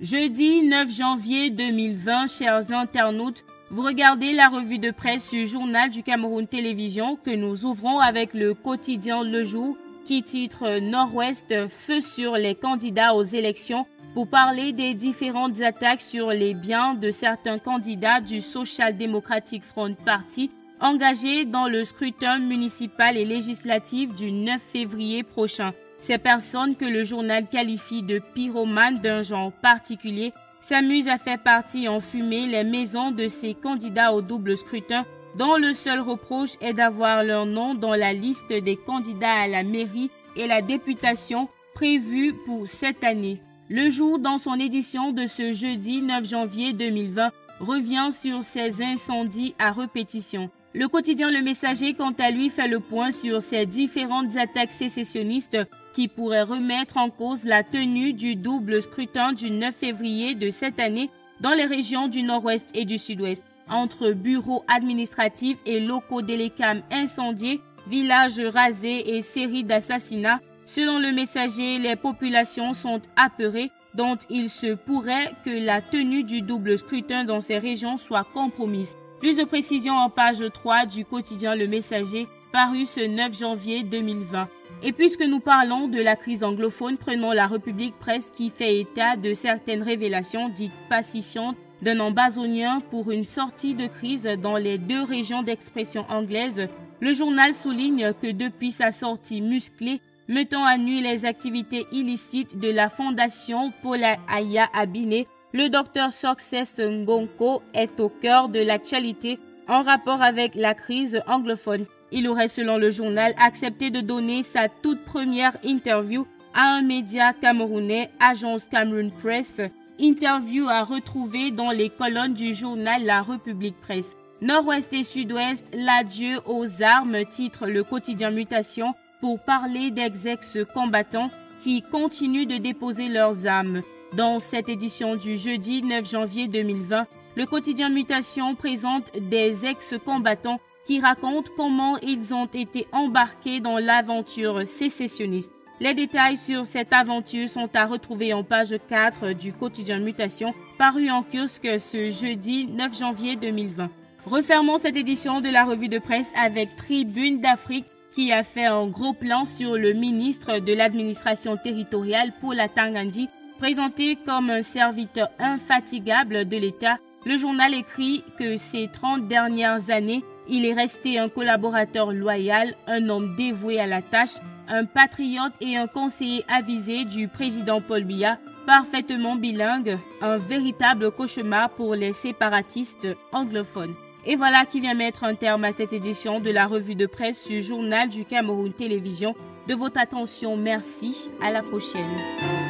Jeudi 9 janvier 2020, chers internautes, vous regardez la revue de presse du Journal du Cameroun Télévision que nous ouvrons avec le quotidien Le Jour qui titre Nord-Ouest feu sur les candidats aux élections pour parler des différentes attaques sur les biens de certains candidats du Social Democratic Front Party engagés dans le scrutin municipal et législatif du 9 février prochain. Ces personnes que le journal qualifie de pyromanes d'un genre particulier s'amusent à faire partir en fumée les maisons de ces candidats au double scrutin dont le seul reproche est d'avoir leur nom dans la liste des candidats à la mairie et la députation prévue pour cette année. Le Jour, dans son édition de ce jeudi 9 janvier 2020, revient sur ces incendies à répétition. Le quotidien Le Messager, quant à lui, fait le point sur ces différentes attaques sécessionnistes qui pourraient remettre en cause la tenue du double scrutin du 9 février de cette année dans les régions du Nord-Ouest et du Sud-Ouest. Entre bureaux administratifs et locaux d'Elecam incendiés, villages rasés et séries d'assassinats, selon Le Messager, les populations sont apeurées, dont il se pourrait que la tenue du double scrutin dans ces régions soit compromise. Plus de précisions en page 3 du quotidien Le Messager, paru ce 9 janvier 2020. Et puisque nous parlons de la crise anglophone, prenons la République Presse qui fait état de certaines révélations dites pacifiantes d'un ambazonien pour une sortie de crise dans les deux régions d'expression anglaise. Le journal souligne que depuis sa sortie musclée, mettant à nu les activités illicites de la fondation Paula Aya Abine, le Dr Success Ngonko est au cœur de l'actualité en rapport avec la crise anglophone. Il aurait, selon le journal, accepté de donner sa toute première interview à un média camerounais, Agence Cameroun Press, interview à retrouver dans les colonnes du journal La République Presse. Nord-Ouest et Sud-Ouest, l'adieu aux armes, titre le quotidien Mutation, pour parler d'ex-combattants qui continuent de déposer leurs armes. Dans cette édition du jeudi 9 janvier 2020, le quotidien Mutation présente des ex-combattants qui racontent comment ils ont été embarqués dans l'aventure sécessionniste. Les détails sur cette aventure sont à retrouver en page 4 du quotidien Mutation, paru en kiosque ce jeudi 9 janvier 2020. Refermons cette édition de la revue de presse avec Tribune d'Afrique qui a fait un gros plan sur le ministre de l'administration territoriale Paula Tangandji, présenté comme un serviteur infatigable de l'État. Le journal écrit que ces 30 dernières années, il est resté un collaborateur loyal, un homme dévoué à la tâche, un patriote et un conseiller avisé du président Paul Biya, parfaitement bilingue, un véritable cauchemar pour les séparatistes anglophones. Et voilà qui vient mettre un terme à cette édition de la revue de presse du Journal du Cameroun Télévision. De votre attention, merci. À la prochaine.